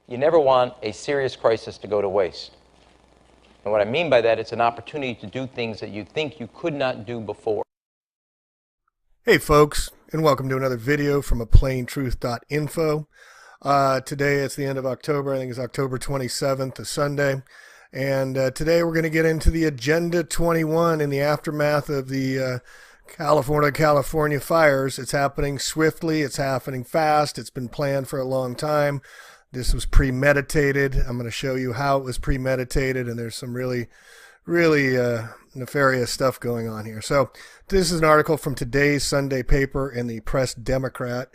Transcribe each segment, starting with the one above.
You never want a serious crisis to go to waste. And what I mean by that, it's an opportunity to do things that you think you could not do before. Hey folks, and welcome to another video from aplaintruth.info. Today it's the end of October. I think it's October 27th, a Sunday. And today we're going to get into the Agenda 21 in the aftermath of the California fires. It's happening swiftly. It's happening fast. It's been planned for a long time. This was premeditated. I'm going to show you how it was premeditated, and there's some really nefarious stuff going on here. So this is an article from today's Sunday paper in the Press Democrat.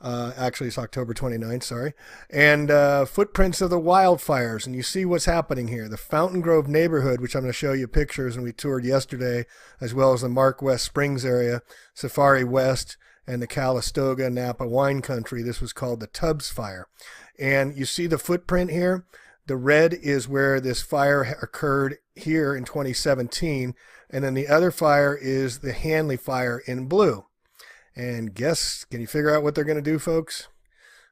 Actually, it's October 29th, sorry. And footprints of the wildfires. And you see what's happening here. The Fountain Grove neighborhood, which I'm going to show you pictures, and we toured yesterday, as well as the Mark West Springs area, Safari West, and the Calistoga Napa wine country. This was called the Tubbs Fire. And you see the footprint here. The red is where this fire occurred here in 2017. And then the other fire is the Hanley fire in blue. And guess, can you figure out what they're going to do, folks?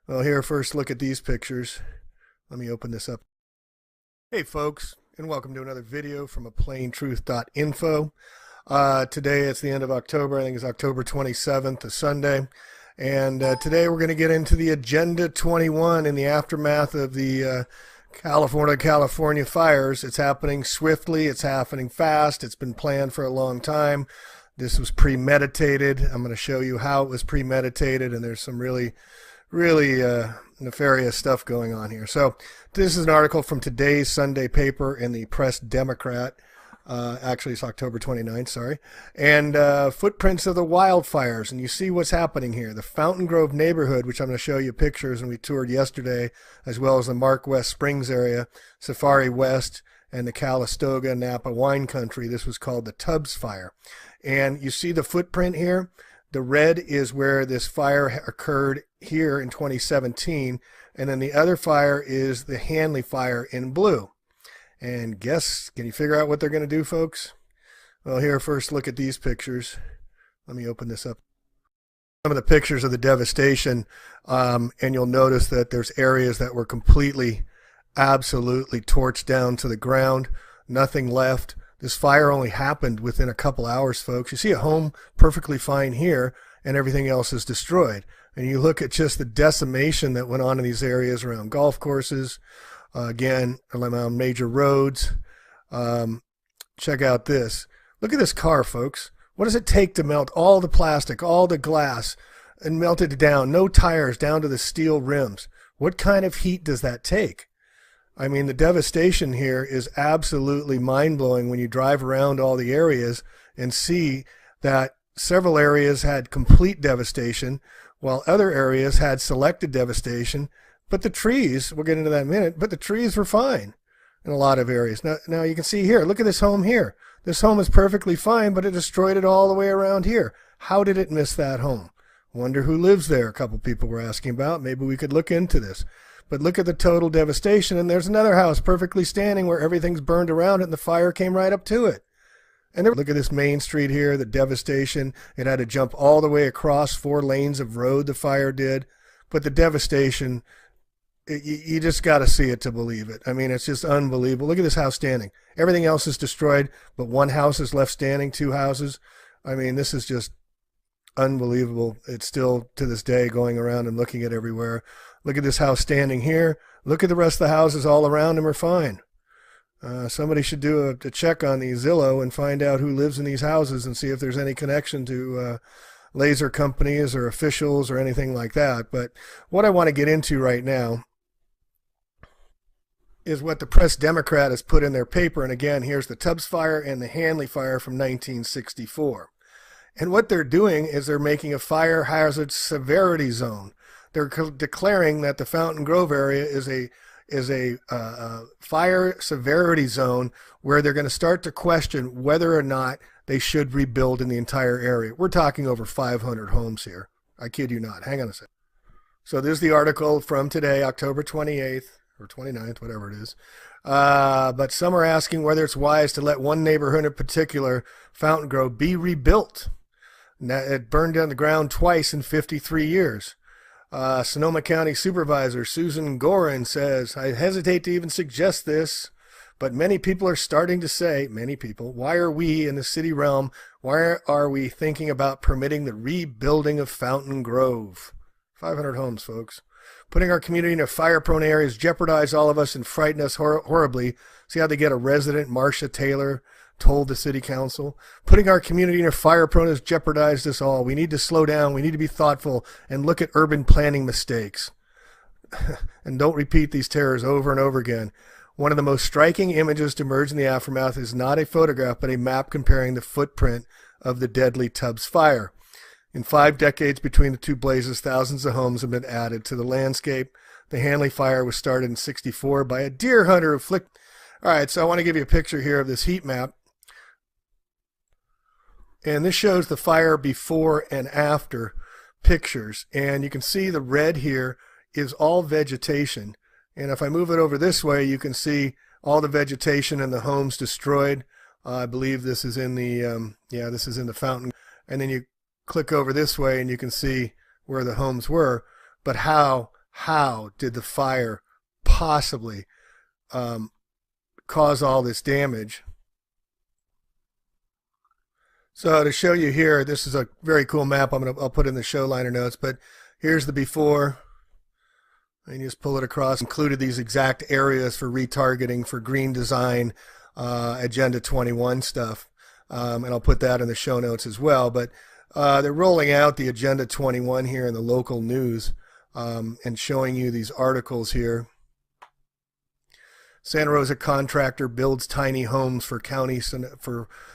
Well, here, first look at these pictures. Let me open this up. Hey, folks, and welcome to another video from aplaintruth.info. Today it's the end of October. I think it's October 27th, a Sunday. And today we're going to get into the Agenda 21 in the aftermath of the California fires. It's happening swiftly. It's happening fast. It's been planned for a long time. This was premeditated. I'm going to show you how it was premeditated, and there's some really nefarious stuff going on here. So this is an article from today's Sunday paper in the Press Democrat. Actually, it's October 29th, sorry. And footprints of the wildfires. And you see what's happening here. The Fountain Grove neighborhood, which I'm going to show you pictures, and we toured yesterday, as well as the Mark West Springs area, Safari West, and the Calistoga Napa wine country. This was called the Tubbs Fire. And you see the footprint here. The red is where this fire occurred here in 2017. And then the other fire is the Hanley fire in blue. And guess, can you figure out what they're going to do, folks? Well, here, first look at these pictures. Let me open this up. Some of the pictures of the devastation, and you'll notice that there's areas that were absolutely torched down to the ground. Nothing left. This fire only happened within a couple hours, folks. You see a home perfectly fine here, and everything else is destroyed. And you look at just the decimation that went on in these areas around golf courses, again, around major roads. Check out this. Look at this car, folks. What does it take to melt all the plastic, all the glass, and melt it down? No tires, down to the steel rims. What kind of heat does that take? I mean, the devastation here is absolutely mind-blowing when you drive around all the areas and see that several areas had complete devastation, while other areas had selected devastation. But the trees, we'll get into that in a minute, but the trees were fine in a lot of areas. Now you can see here, look at this home here. This home is perfectly fine, but it destroyed it all the way around here. How did it miss that home? Wonder who lives there, a couple people were asking about. Maybe we could look into this. But look at the total devastation, and there's another house perfectly standing where everything's burned around it, and the fire came right up to it. And look at this main street here, the devastation. It had to jump all the way across 4 lanes of road, the fire did. But the devastation, you just got to see it to believe it. I mean, it's just unbelievable. Look at this house standing. Everything else is destroyed, but one house is left standing, 2 houses. I mean, this is just unbelievable. It's still, to this day, going around and looking at everywhere. Look at this house standing here. Look at the rest of the houses all around them are fine. Somebody should do a check on the Zillow and find out who lives in these houses and see if there's any connection to laser companies or officials or anything like that. But what I want to get into right now is what the Press Democrat has put in their paper. And again, here's the Tubbs Fire and the Hanley Fire from 1964. And what they're doing is they're making a fire hazard severity zone. They're declaring that the Fountain Grove area is a fire severity zone where they're going to start to question whether or not they should rebuild in the entire area. We're talking over 500 homes here. I kid you not. Hang on a second. So this is the article from today, October 28th or 29th, whatever it is. But some are asking whether it's wise to let one neighborhood in particular, Fountain Grove, be rebuilt. Now, it burned down the ground twice in 53 years. Sonoma County Supervisor Susan Gorin says, I hesitate to even suggest this, but many people are starting to say, many people, why are we in the city realm, why are we thinking about permitting the rebuilding of Fountain Grove? 500 homes, folks. Putting our community in fire-prone areas jeopardize all of us and frighten us horribly. See how they get a resident, Marcia Taylor, told the city council. Putting our community in fire-prone has jeopardized us all. We need to slow down. We need to be thoughtful and look at urban planning mistakes. And don't repeat these terrors over and over again. One of the most striking images to emerge in the aftermath is not a photograph, but a map comparing the footprint of the deadly Tubbs fire. In 5 decades between the two blazes, thousands of homes have been added to the landscape. The Hanley fire was started in '64 by a deer hunter who flicked. All right, so I want to give you a picture here of this heat map. And this shows the fire before and after pictures. And you can see the red here is all vegetation. And if I move it over this way, you can see all the vegetation and the homes destroyed. I believe this is in the, this is in the Fountain. And then you click over this way and you can see where the homes were. But how did the fire possibly cause all this damage? So to show you here, this is a very cool map. I'll put in the show liner notes, but here's the before. And you just pull it across. Included these exact areas for retargeting, for green design, Agenda 21 stuff. And I'll put that in the show notes as well. But they're rolling out the Agenda 21 here in the local news and showing you these articles here. Santa Rosa contractor builds tiny homes for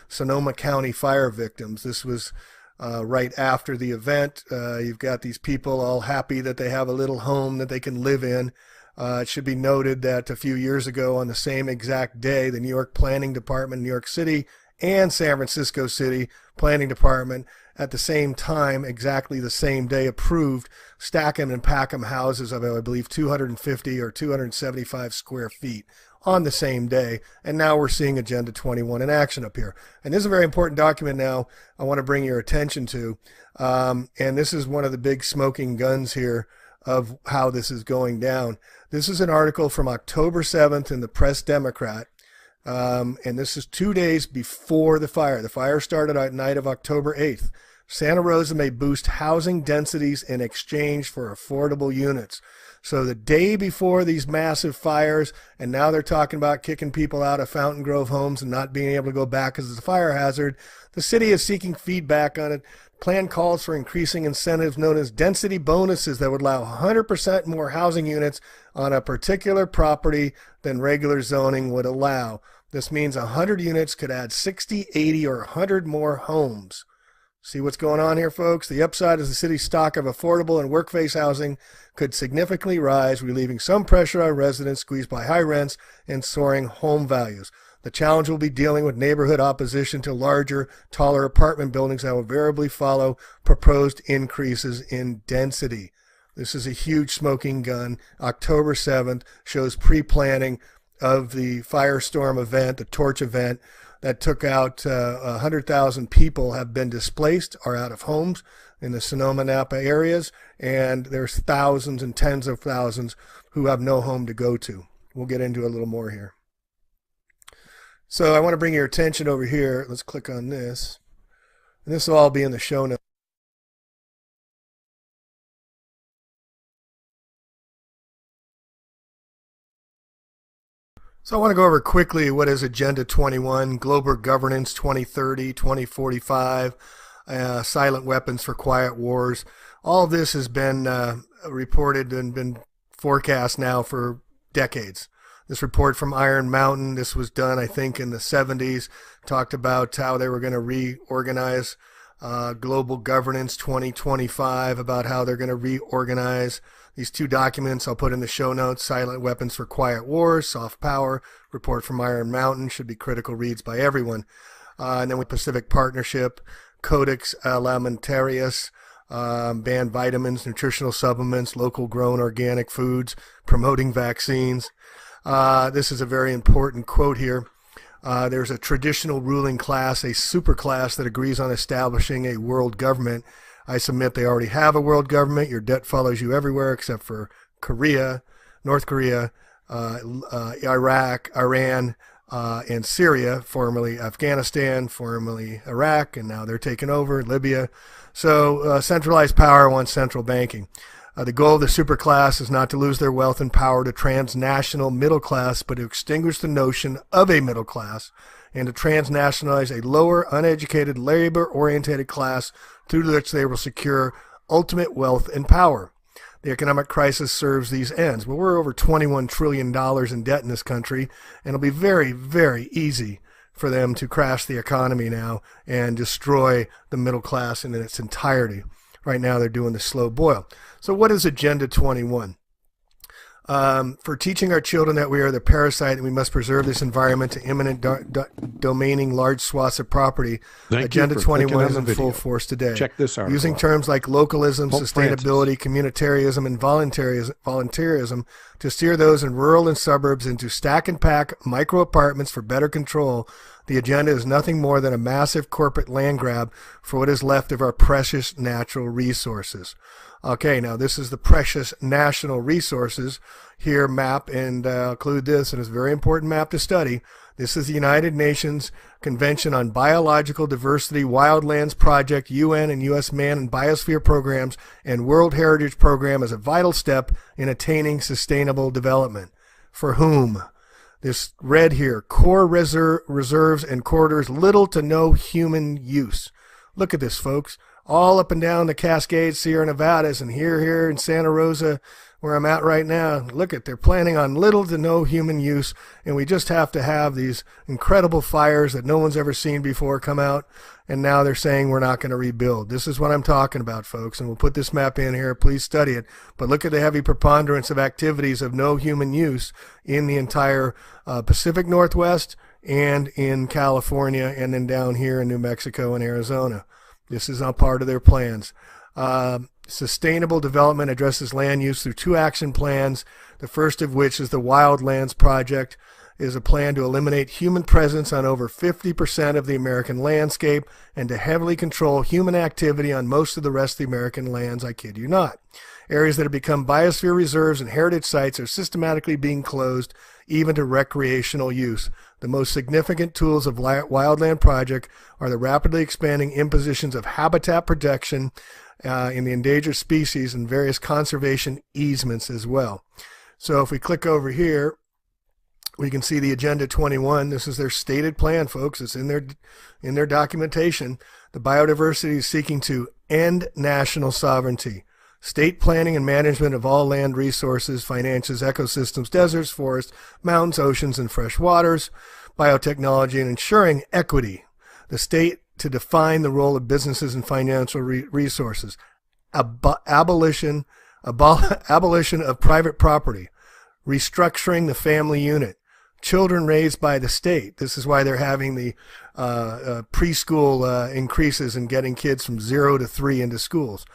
Sonoma County fire victims. This was right after the event. You've got these people all happy that they have a little home that they can live in. It should be noted that a few years ago on the same exact day, the New York Planning Department, New York City, and San Francisco City Planning Department at the same time, exactly the same day, approved Stackham and Packham houses of, I believe, 250 or 275 square feet on the same day. And now we're seeing Agenda 21 in action up here. And this is a very important document now I want to bring your attention to. And this is one of the big smoking guns here of how this is going down. This is an article from October 7th in the Press Democrat. And this is 2 days before the fire. The fire started at night of October 8th. Santa Rosa may boost housing densities in exchange for affordable units. So the day before these massive fires, and now they're talking about kicking people out of Fountain Grove homes and not being able to go back because it's a fire hazard, the city is seeking feedback on it. Plan calls for increasing incentives known as density bonuses that would allow 100% more housing units on a particular property than regular zoning would allow. This means 100 units could add 60, 80, or 100 more homes. See what's going on here, folks? The upside is the city's stock of affordable and workplace housing could significantly rise, relieving some pressure on residents squeezed by high rents and soaring home values. The challenge will be dealing with neighborhood opposition to larger, taller apartment buildings that will invariably follow proposed increases in density. This is a huge smoking gun. October 7th shows pre-planning of the firestorm event, the torch event, that took out 100,000 people have been displaced, are out of homes in the Sonoma Napa areas, and there's thousands and tens of thousands who have no home to go to. We'll get into a little more here. So I want to bring your attention over here. Let's click on this. And this will all be in the show notes. So I want to go over quickly what is Agenda 21, Global Governance 2030, 2045, Silent Weapons for Quiet Wars. All of this has been reported and been forecast now for decades. This report from Iron Mountain, this was done, I think, in the 70s, talked about how they were going to reorganize Global Governance 2025, about how they're going to reorganize these two documents. I'll put in the show notes: Silent Weapons for Quiet Wars, Soft Power, report from Iron Mountain, should be critical reads by everyone. And then with Pacific Partnership, Codex Alimentarius, ban vitamins, nutritional supplements, local grown organic foods, promoting vaccines. This is a very important quote here. There's a traditional ruling class, a super class that agrees on establishing a world government. I submit they already have a world government. Your debt follows you everywhere except for Korea, North Korea, Iraq, Iran, and Syria, formerly Afghanistan, formerly Iraq, and now they're taking over Libya. So centralized power wants central banking. The goal of the superclass is not to lose their wealth and power to transnational middle class, but to extinguish the notion of a middle class and to transnationalize a lower, uneducated, labor-oriented class through which they will secure ultimate wealth and power. The economic crisis serves these ends. Well, we're over $21 trillion in debt in this country, and it'll be very, very easy for them to crash the economy now and destroy the middle class in its entirety. Right now, they're doing the slow boil. So what is Agenda 21? For teaching our children that we are the parasite and we must preserve this environment to imminent domaining large swaths of property, Agenda 21 is in full force today. Check this out. Using terms like localism, sustainability, communitarianism, and volunteerism to steer those in rural and suburbs into stack and pack micro apartments for better control, the agenda is nothing more than a massive corporate land grab for what is left of our precious natural resources. Okay, now this is the precious national resources here map, and I'll include this, and it's a very important map to study. This is the United Nations Convention on Biological Diversity Wildlands Project, UN and U.S. Man and Biosphere Programs, and World Heritage Program as a vital step in attaining sustainable development. For whom? This red here, core reserves and corridors, little to no human use. Look at this, folks. All up and down the Cascades, Sierra Nevadas, and here in Santa Rosa, where I'm at right now. Look at, they're planning on little to no human use, and we just have to have these incredible fires that no one's ever seen before come out, and now they're saying we're not going to rebuild. This is what I'm talking about, folks, and we'll put this map in here. Please study it. But look at the heavy preponderance of activities of no human use in the entire Pacific Northwest and in California, and then down here in New Mexico and Arizona. This is not part of their plans. Sustainable development addresses land use through 2 action plans. The first of which is the Wildlands Project, is a plan to eliminate human presence on over 50% of the American landscape and to heavily control human activity on most of the rest of the American lands, I kid you not. Areas that have become biosphere reserves and heritage sites are systematically being closed, even to recreational use. The most significant tools of Wildland Project are the rapidly expanding impositions of habitat protection in the endangered species and various conservation easements as well. So if we click over here, we can see the Agenda 21. This is their stated plan, folks. It's in their documentation. The biodiversity is seeking to end national sovereignty. State planning and management of all land resources, finances, ecosystems, deserts, forests, mountains, oceans, and fresh waters, biotechnology, and ensuring equity. The state to define the role of businesses and financial resources. Abolition of private property. Restructuring the family unit. Children raised by the state. This is why they're having the preschool increases in getting kids from 0 to 3 into schools.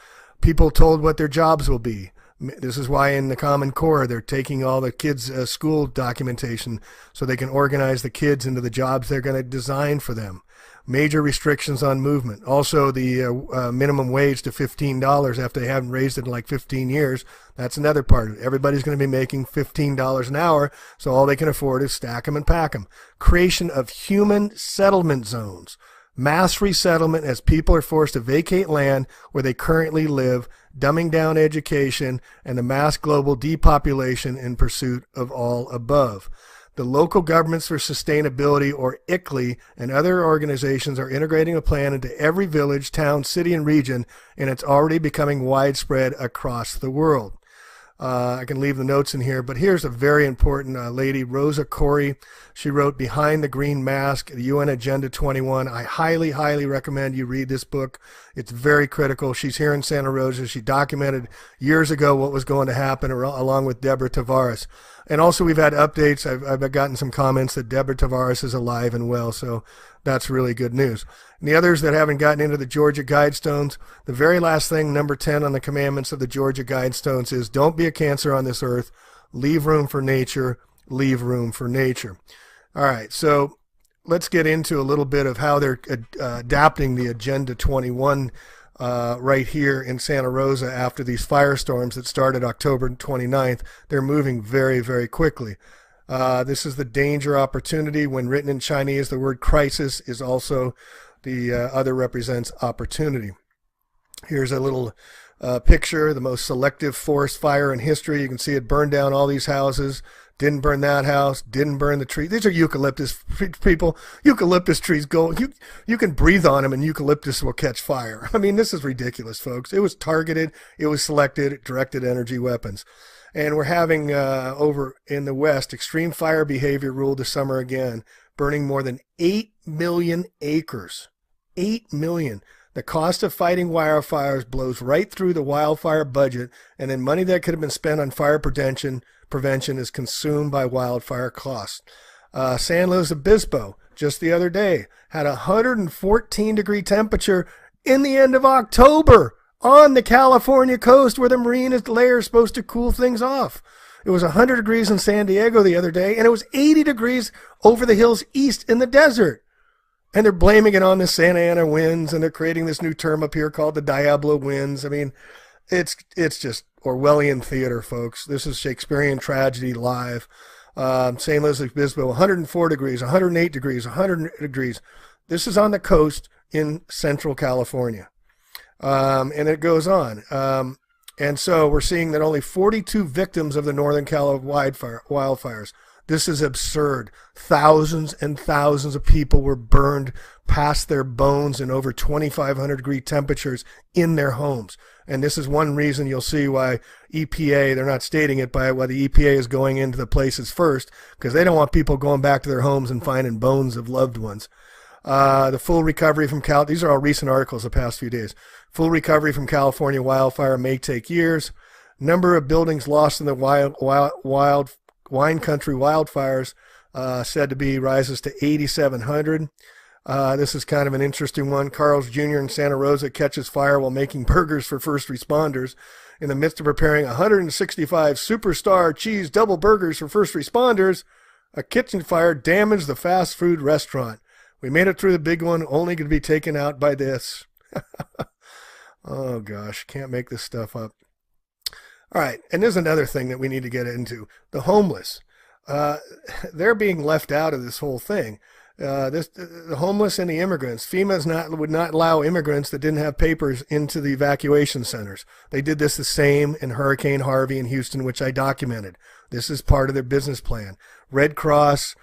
People told what their jobs will be. This is why in the Common Core they're taking all the kids' school documentation so they can organize the kids into the jobs they're going to design for them. Major restrictions on movement. Also the minimum wage to $15 after they haven't raised it in like 15 years. That's another part of it. Everybody's going to be making $15 an hour, so all they can afford is stack them and pack them. Creation of human settlement zones. Mass resettlement as people are forced to vacate land where they currently live, dumbing down education, and the mass global depopulation in pursuit of all above. The Local Governments for Sustainability, or ICLEI, and other organizations are integrating a plan into every village, town, city, and region, and it's already becoming widespread across the world. I can leave the notes in here, but here's a very important lady, Rosa Koire. She wrote Behind the Green Mask, the UN Agenda 21. I highly, highly recommend you read this book. It's very critical. She's here in Santa Rosa. She documented years ago what was going to happen along with Deborah Tavares. And also we've had updates. I've gotten some comments that Deborah Tavares is alive and well, so that's really good news. And the others that haven't gotten into the Georgia Guidestones, the very last thing, number 10 on the commandments of the Georgia Guidestones is don't be a cancer on this earth. Leave room for nature. Leave room for nature. All right, so let's get into a little bit of how they're adapting the Agenda 21 right here in Santa Rosa after these firestorms that started October 29th. They're moving very, very quickly. This is the danger opportunity. When written in Chinese, the word crisis is also the other represents opportunity. Here's a little picture, the most selective forest fire in history. You can see it burned down all these houses. Didn't burn that house, didn't burn the tree. These are eucalyptus people. Eucalyptus trees go, you can breathe on them and eucalyptus will catch fire. I mean, this is ridiculous, folks. It was targeted, it was selected, directed energy weapons. And we're having, over in the West, extreme fire behavior ruled this summer again, burning more than 8 million acres. 8 million. The cost of fighting wildfires blows right through the wildfire budget, and then money that could have been spent on fire prevention is consumed by wildfire costs. San Luis Obispo, just the other day, had a 114-degree temperature in the end of October on the California coast where the marine layer is supposed to cool things off. It was 100 degrees in San Diego the other day, and it was 80 degrees over the hills east in the desert. And they're blaming it on the Santa Ana winds, and they're creating this new term up here called the Diablo winds. I mean, it's just Orwellian theater, folks. This is Shakespearean tragedy live. St. Louis Obispo, 104 degrees, 108 degrees, 100 degrees. This is on the coast in central California. And it goes on. And so we're seeing that only 42 victims of the Northern Cal wildfires. This is absurd. Thousands and thousands of people were burned past their bones in over 2,500 degree temperatures in their homes. And this is one reason you'll see why EPA, they're not stating it, by why the EPA is going into the places first, because they don't want people going back to their homes and finding bones of loved ones. The full recovery from these are all recent articles the past few days. Full recovery from California wildfire may take years. Number of buildings lost in the wine country wildfires said to be rises to 8,700. This is kind of an interesting one. Carl's Jr. in Santa Rosa catches fire while making burgers for first responders. In the midst of preparing 165 superstar cheese double burgers for first responders, a kitchen fire damaged the fast food restaurant. We made it through the big one, only to be taken out by this. Oh gosh, can't make this stuff up. All right, and there's another thing that we need to get into. The homeless. They're being left out of this whole thing. The homeless and the immigrants. FEMA would not allow immigrants that didn't have papers into the evacuation centers. They did this the same in Hurricane Harvey in Houston, which I documented. This is part of their business plan. Red Cross,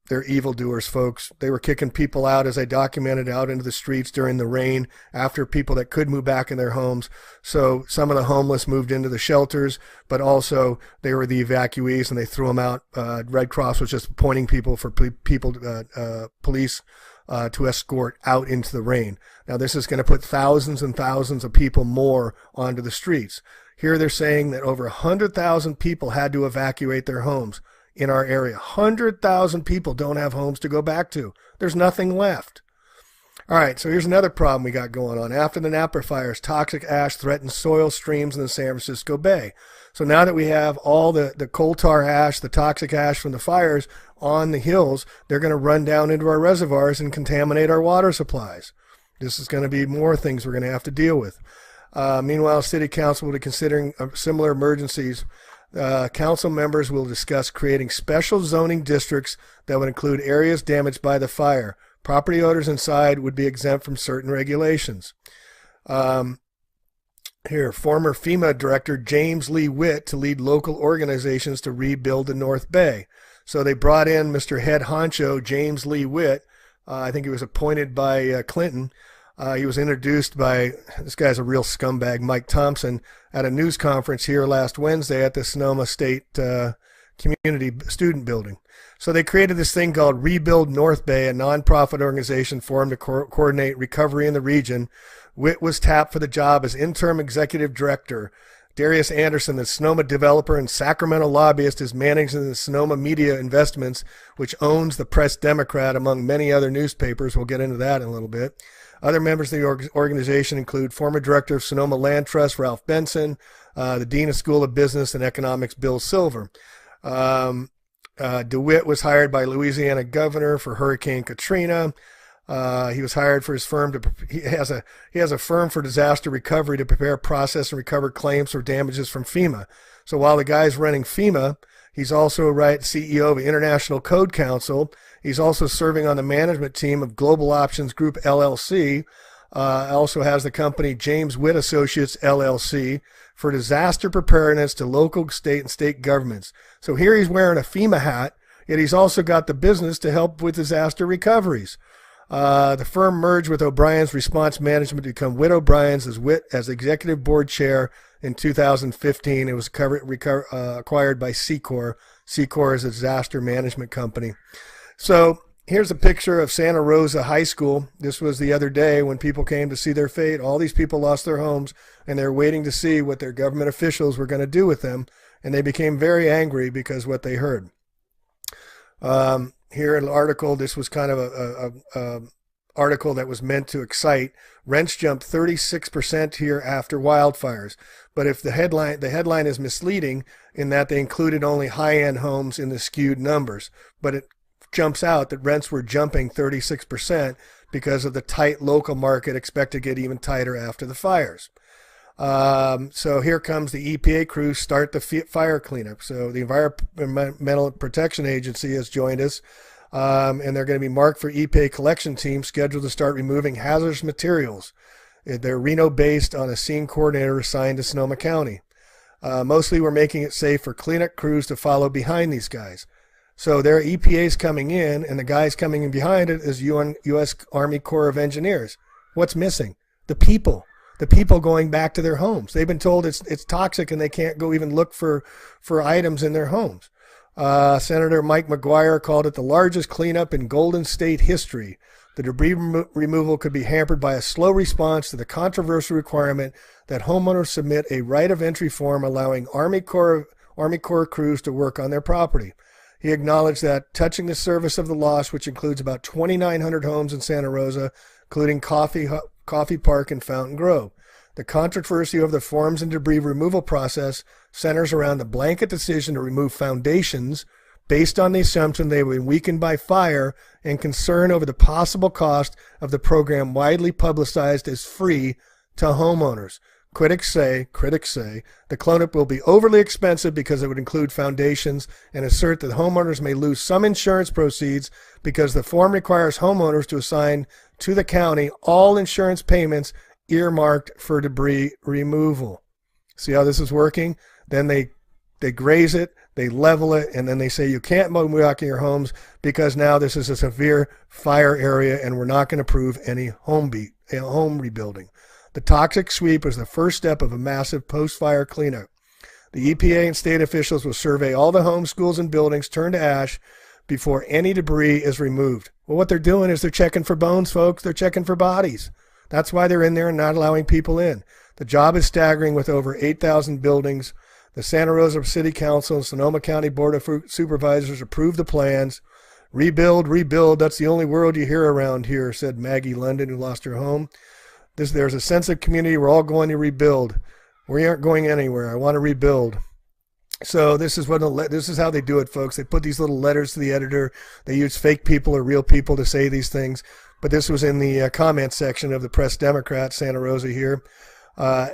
they're evildoers, folks. They were kicking people out, as I documented, out into the streets during the rain after people that could move back in their homes. So some of the homeless moved into the shelters, but also they were the evacuees and they threw them out. Red Cross was just appointing people for police to escort out into the rain. Now this is going to put thousands and thousands of people more onto the streets. Here they're saying that over 100,000 people had to evacuate their homes. In our area, 100,000 people don't have homes to go back to. There's nothing left. All right, so here's another problem we got going on. After the Napa fires, toxic ash threatens soil streams in the San Francisco Bay. So now that we have all the coal tar ash, the toxic ash from the fires on the hills, they're going to run down into our reservoirs and contaminate our water supplies. This is going to be more things we're going to have to deal with. Meanwhile, City Council will be considering similar emergencies. Council members will discuss creating special zoning districts that would include areas damaged by the fire. Property owners inside would be exempt from certain regulations. Here, former FEMA director James Lee Witt to lead local organizations to rebuild the North Bay. So they brought in Mr. Head Honcho James Lee Witt. I think he was appointed by Clinton. He was introduced by, this guy's a real scumbag, Mike Thompson, at a news conference here last Wednesday at the Sonoma State Community Student Building. So they created this thing called Rebuild North Bay, a nonprofit organization formed to coordinate recovery in the region. Witt was tapped for the job as interim executive director. Darius Anderson, the Sonoma developer and Sacramento lobbyist, is managing the Sonoma Media Investments, which owns the Press Democrat, among many other newspapers. We'll get into that in a little bit. Other members of the organization include former director of Sonoma Land Trust, Ralph Benson, the dean of School of Business and Economics, Bill Silver. DeWitt was hired by Louisiana governor for Hurricane Katrina. He was hired for his firm to. He has a firm for disaster recovery to prepare, process, and recover claims for damages from FEMA. So while the guy's running FEMA, he's also CEO of International Code Council. He's also serving on the management team of Global Options Group LLC. Also has the company James Witt Associates LLC for disaster preparedness to local, state, and state governments. So here he's wearing a FEMA hat, yet he's also got the business to help with disaster recoveries. The firm merged with O'Brien's Response Management to become Witt O'Brien's as executive board chair in 2015. It was acquired by Secor. Secor is a disaster management company. So here's a picture of Santa Rosa High School. This was the other day when people came to see their fate. All these people lost their homes, and they're waiting to see what their government officials were going to do with them, and they became very angry because what they heard. Here in an article, this was kind of a article that was meant to excite. Rents jumped 36% here after wildfires. But if the headline is misleading in that they included only high-end homes in the skewed numbers. But it jumps out that rents were jumping 36% because of the tight local market, expected to get even tighter after the fires. So here comes the EPA crew start the fire cleanup. So the Environmental Protection Agency has joined us, and they're going to be marked for EPA collection team scheduled to start removing hazardous materials. They're Reno-based on a scene coordinator assigned to Sonoma County. Mostly we're making it safe for cleanup crews to follow behind these guys. So their EPA's coming in, and the guys coming in behind it is U.S. Army Corps of Engineers. What's missing? The people. The people going back to their homes. They've been told it's toxic and they can't go even look for items in their homes. Senator Mike McGuire called it the largest cleanup in Golden State history. The debris removal could be hampered by a slow response to the controversial requirement that homeowners submit a right of entry form allowing Army Corps crews to work on their property. He acknowledged that touching the surface of the loss, which includes about 2,900 homes in Santa Rosa, including Coffee Park and Fountain Grove. The controversy over the forms and debris removal process centers around the blanket decision to remove foundations based on the assumption they were weakened by fire and concern over the possible cost of the program widely publicized as free to homeowners. Critics say the cleanup will be overly expensive because it would include foundations and assert that homeowners may lose some insurance proceeds because the form requires homeowners to assign to the county all insurance payments earmarked for debris removal. See how this is working? Then they graze it, they level it, and then they say you can't move back in your homes because now this is a severe fire area and we're not going to approve any home rebuilding. The toxic sweep was the first step of a massive post-fire cleanup. The EPA and state officials will survey all the homes, schools, and buildings turned to ash before any debris is removed. Well, what they're doing is they're checking for bones, folks. They're checking for bodies. That's why they're in there and not allowing people in. The job is staggering with over 8,000 buildings. The Santa Rosa City Council and Sonoma County Board of Supervisors approved the plans. Rebuild, rebuild, that's the only word you hear around here, said Maggie London, who lost her home. There's a sense of community. We're all going to rebuild. We aren't going anywhere. I want to rebuild. So this is how they do it, folks. They put these little letters to the editor. They use fake people or real people to say these things. But this was in the comment section of the Press Democrat, Santa Rosa here.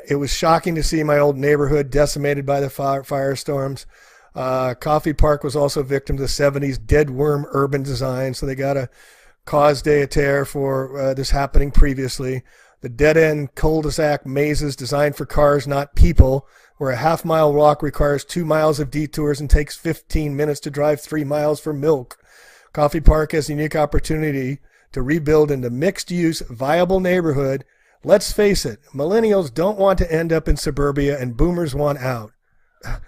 It was shocking to see my old neighborhood decimated by the firestorms. Coffee Park was also victim to the 70s dead worm urban design, so they got a cause d'etat for this happening previously. The dead-end cul-de-sac mazes designed for cars, not people, where a half-mile walk requires 2 miles of detours and takes 15 minutes to drive 3 miles for milk. Coffee Park has a unique opportunity to rebuild into mixed-use, viable neighborhood. Let's face it, millennials don't want to end up in suburbia and boomers want out.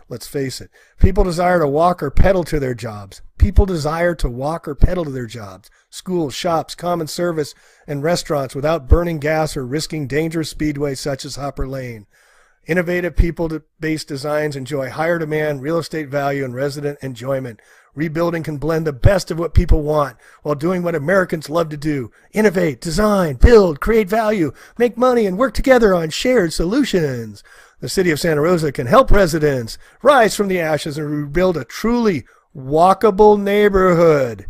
Let's face it, people desire to walk or pedal to their jobs. People desire to walk or pedal to their jobs, schools, shops, common service, and restaurants without burning gas or risking dangerous speedways such as Hopper Lane. Innovative people-based designs enjoy higher demand, real estate value, and resident enjoyment. Rebuilding can blend the best of what people want while doing what Americans love to do. Innovate, design, build, create value, make money, and work together on shared solutions. The city of Santa Rosa can help residents rise from the ashes and rebuild a truly walkable neighborhood.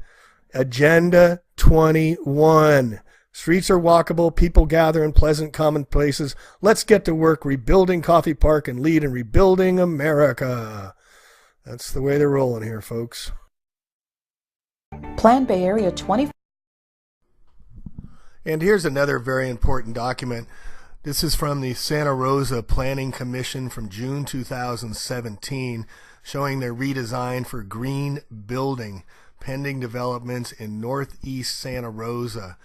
Agenda 21. Streets are walkable, people gather in pleasant common places. Let's get to work rebuilding Coffey Park and lead in rebuilding America. That's the way they're rolling here, folks. Plan Bay Area 20. And here's another very important document. This is from the Santa Rosa Planning Commission from June 2017, showing their redesign for green building, pending developments in northeast Santa Rosa.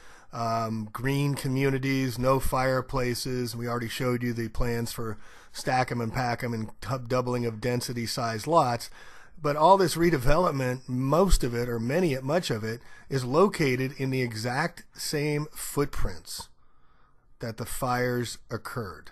Green communities, no fireplaces. We already showed you the plans for stack 'em and pack 'em and doubling of density size lots. But all this redevelopment, most of it, or much of it, is located in the exact same footprints that the fires occurred.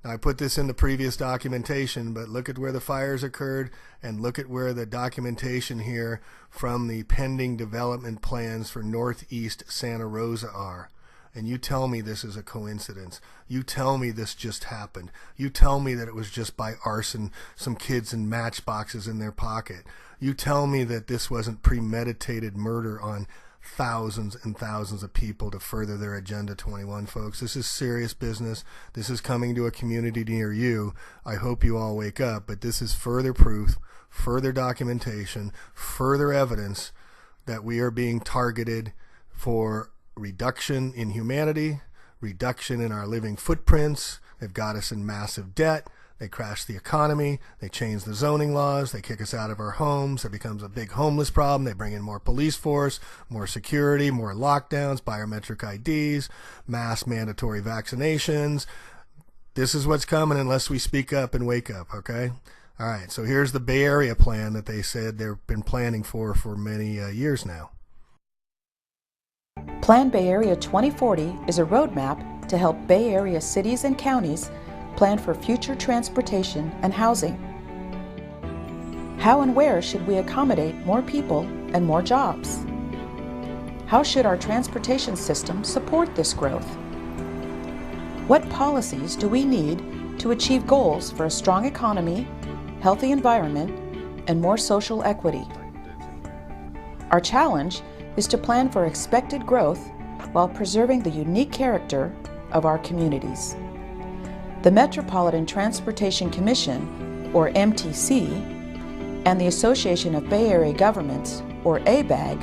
Now, I put this in the previous documentation, but look at where the fires occurred and look at where the documentation here from the pending development plans for northeast Santa Rosa are. And you tell me this is a coincidence. You tell me this just happened. You tell me that it was just by arson, some kids in matchboxes in their pocket. You tell me that this wasn't premeditated murder on thousands and thousands of people to further their Agenda 21, folks. This is serious business. This is coming to a community near you. I hope you all wake up, but this is further proof, further documentation, further evidence that we are being targeted for reduction in humanity, reduction in our living footprints. They've got us in massive debt. They crash the economy. They change the zoning laws. They kick us out of our homes. There becomes a big homeless problem. They bring in more police force, more security, more lockdowns, biometric IDs, mass mandatory vaccinations. This is what's coming unless we speak up and wake up, okay? All right, so here's the Bay Area plan that they said they've been planning for many years now. Plan Bay Area 2040 is a roadmap to help Bay Area cities and counties plan for future transportation and housing. How and where should we accommodate more people and more jobs? How should our transportation system support this growth? What policies do we need to achieve goals for a strong economy, healthy environment, and more social equity? Our challenge is to plan for expected growth while preserving the unique character of our communities. The Metropolitan Transportation Commission, or MTC, and the Association of Bay Area Governments, or ABAG,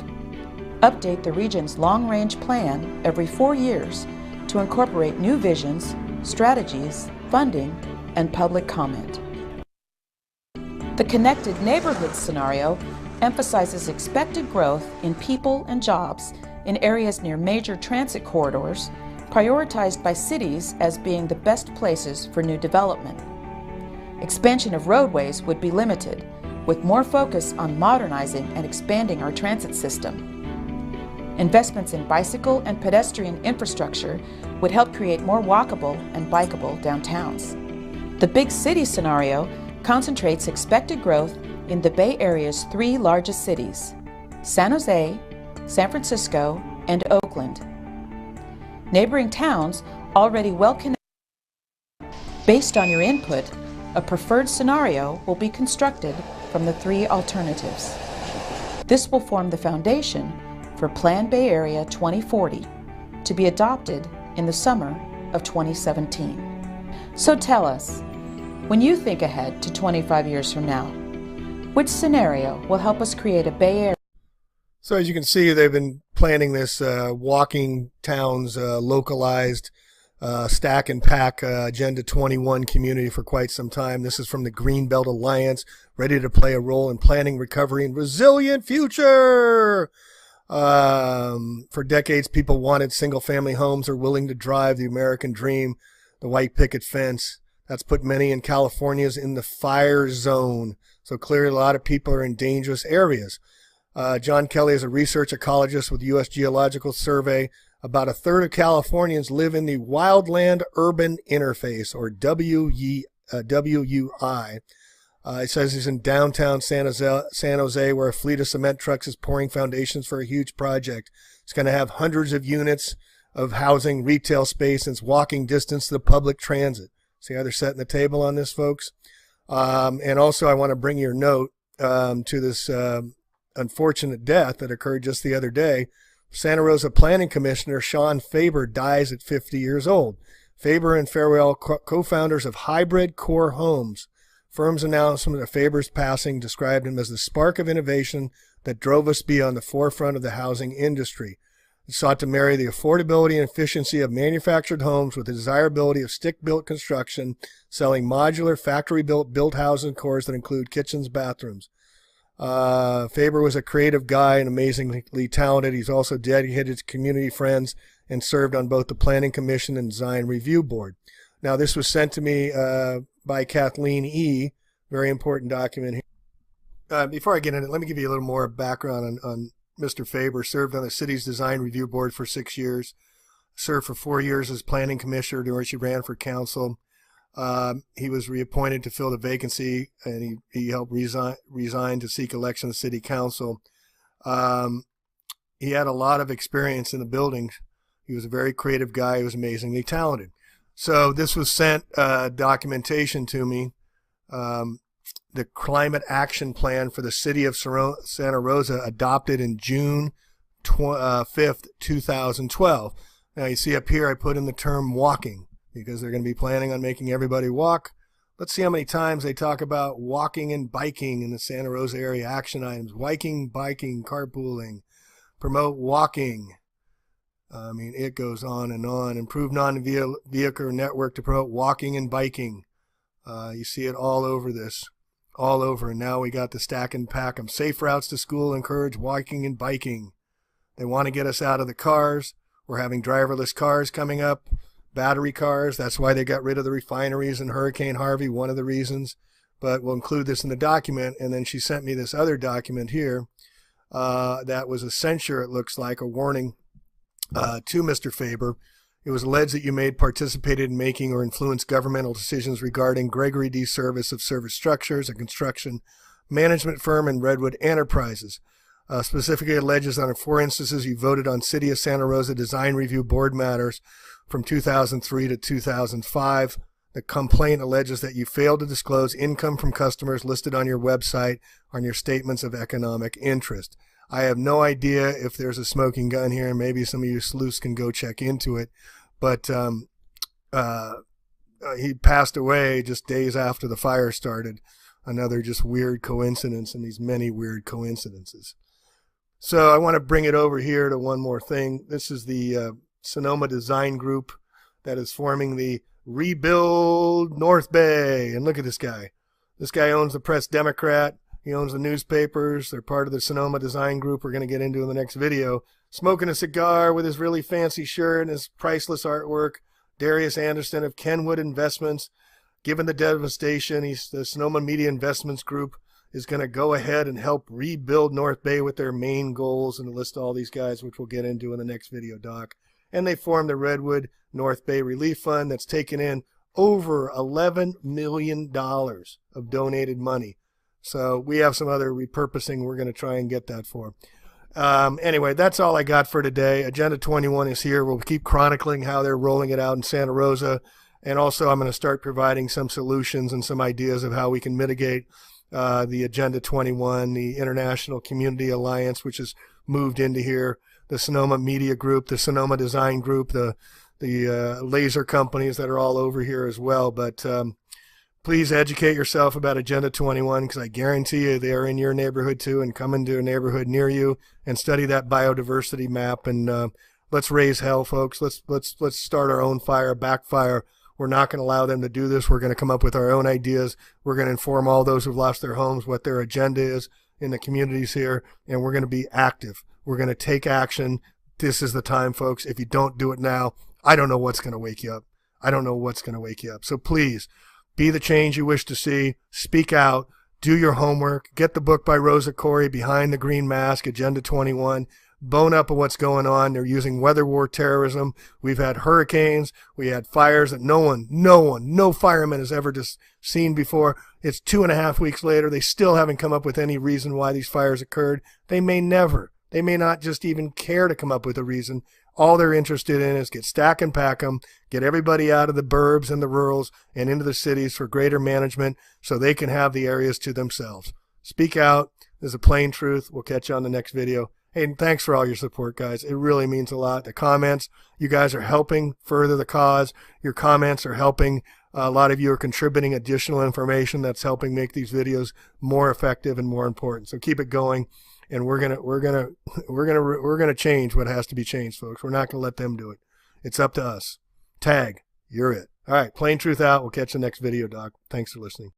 update the region's long-range plan every 4 years to incorporate new visions, strategies, funding, and public comment. The Connected Neighborhoods scenario emphasizes expected growth in people and jobs in areas near major transit corridors, prioritized by cities as being the best places for new development. Expansion of roadways would be limited, with more focus on modernizing and expanding our transit system. Investments in bicycle and pedestrian infrastructure would help create more walkable and bikeable downtowns. The big city scenario concentrates expected growth in the Bay Area's 3 largest cities, San Jose, San Francisco, and Oakland. Neighboring towns already well connected. Based on your input, a preferred scenario will be constructed from the 3 alternatives. This will form the foundation for Plan Bay Area 2040 to be adopted in the summer of 2017. So tell us, when you think ahead to 25 years from now, which scenario will help us create a Bay Area? So as you can see, they've been planning this walking towns localized stack and pack Agenda 21 community for quite some time. This is from the Greenbelt Alliance, ready to play a role in planning recovery and resilient future. For decades, people wanted single-family homes or willing to drive the American dream, the white picket fence. That's put many in California's in the fire zone. So clearly a lot of people are in dangerous areas. John Kelly is a research ecologist with the U.S. Geological Survey. About a third of Californians live in the wildland urban interface, or WUI. It says he's in downtown San Jose, where a fleet of cement trucks is pouring foundations for a huge project. It's going to have hundreds of units of housing, retail space, and it's walking distance to the public transit. See how they're setting the table on this, folks? And also I want to bring your note to this unfortunate death that occurred just the other day Santa Rosa Planning Commissioner Sean Faber dies at 50 years old. Faber and Farewell, co-founders of Hybrid Core Homes. Firm's announcement of Faber's passing described him as the spark of innovation that drove us beyond the forefront of the housing industry. It sought to marry the affordability and efficiency of manufactured homes with the desirability of stick-built construction, selling modular, factory-built housing cores that include kitchens, bathrooms. Faber was a creative guy and amazingly talented. He's also dedicated to community friends and served on both the Planning Commission and Design Review Board. Now, this was sent to me by Kathleen E., very important document here. Before I get into it, let me give you a little more background on Mr. Faber. Served on the city's Design Review Board for 6 years, served for 4 years as Planning Commissioner during which he ran for council. He was reappointed to fill the vacancy, and he helped resign to seek election to city council. He had a lot of experience in the buildings. He was a very creative guy. He was amazingly talented. So this was sent documentation to me. The Climate Action Plan for the City of Santa Rosa, adopted in June 5th, 2012. Now you see up here I put in the term walking, because they're going to be planning on making everybody walk. Let's see how many times they talk about walking and biking in the Santa Rosa area action items. Biking, carpooling, promote walking. I mean, it goes on and on. Improve non-vehicle network to promote walking and biking. You see it all over this, all over. And now we got the stack and pack them. Safe routes to school encourage walking and biking. They want to get us out of the cars. We're having driverless cars coming up. Battery cars. That's why they got rid of the refineries in Hurricane Harvey, one of the reasons. But we'll include this in the document. And then she sent me this other document here that was a censure, it looks like, a warning to Mr. Faber. It was alleged that you participated in making or influenced governmental decisions regarding Gregory D. Service of Service Structures, a construction management firm in Redwood Enterprises. Specifically alleges that in 4 instances you voted on City of Santa Rosa Design Review Board matters from 2003 to 2005. The complaint alleges that you failed to disclose income from customers listed on your website on your statements of economic interest. I have no idea if there's a smoking gun here, and maybe some of you sleuths can go check into it. But he passed away just days after the fire started. Another just weird coincidence in these many weird coincidences. So I want to bring it over here to one more thing. This is the Sonoma Design Group that is forming the Rebuild North Bay. And look at this guy. This guy owns the Press Democrat. He owns the newspapers. They're part of the Sonoma Design Group we're going to get into in the next video. Smoking a cigar with his really fancy shirt and his priceless artwork. Darius Anderson of Kenwood Investments. Given the devastation, the Sonoma Media Investments Group is going to go ahead and help rebuild North Bay with their main goals, and list all these guys, which we'll get into in the next video, Doc. And they formed the Redwood North Bay Relief Fund that's taken in over $11 million of donated money. So we have some other repurposing we're going to try and get that for. Anyway, that's all I got for today. Agenda 21 is here. We'll keep chronicling how they're rolling it out in Santa Rosa. And also I'm going to start providing some solutions and some ideas of how we can mitigate the Agenda 21, the International Community Alliance, which has moved into here, the Sonoma Media Group, the Sonoma Design Group, the laser companies that are all over here as well. But please educate yourself about Agenda 21, because I guarantee you they're in your neighborhood too, and come into a neighborhood near you and study that biodiversity map. And let's raise hell, folks. Let's start our own fire, backfire. We're not going to allow them to do this. We're going to come up with our own ideas. We're going to inform all those who've lost their homes what their agenda is in the communities here, and we're going to be active. We're going to take action. This is the time, folks. If you don't do it now, I don't know what's going to wake you up. I don't know what's going to wake you up. So please, be the change you wish to see. Speak out. Do your homework. Get the book by Rosa Corey, Behind the Green Mask, Agenda 21. Bone up of what's going on. They're using weather war terrorism. We've had hurricanes. We had fires that no fireman has ever just seen before. It's 2.5 weeks later. They still haven't come up with any reason why these fires occurred. They may never. They may not just even care to come up with a reason. All they're interested in is get stack and pack them, get everybody out of the burbs and the rurals and into the cities for greater management so they can have the areas to themselves. Speak out. This is a plain truth. We'll catch you on the next video. And thanks for all your support, guys. It really means a lot. The comments, you guys are helping further the cause. Your comments are helping. A lot of you are contributing additional information that's helping make these videos more effective and more important. So keep it going, and we're gonna change what has to be changed, folks. We're not gonna let them do it. It's up to us. Tag, you're it. All right, Plain Truth out. We'll catch you next video, Doc. Thanks for listening.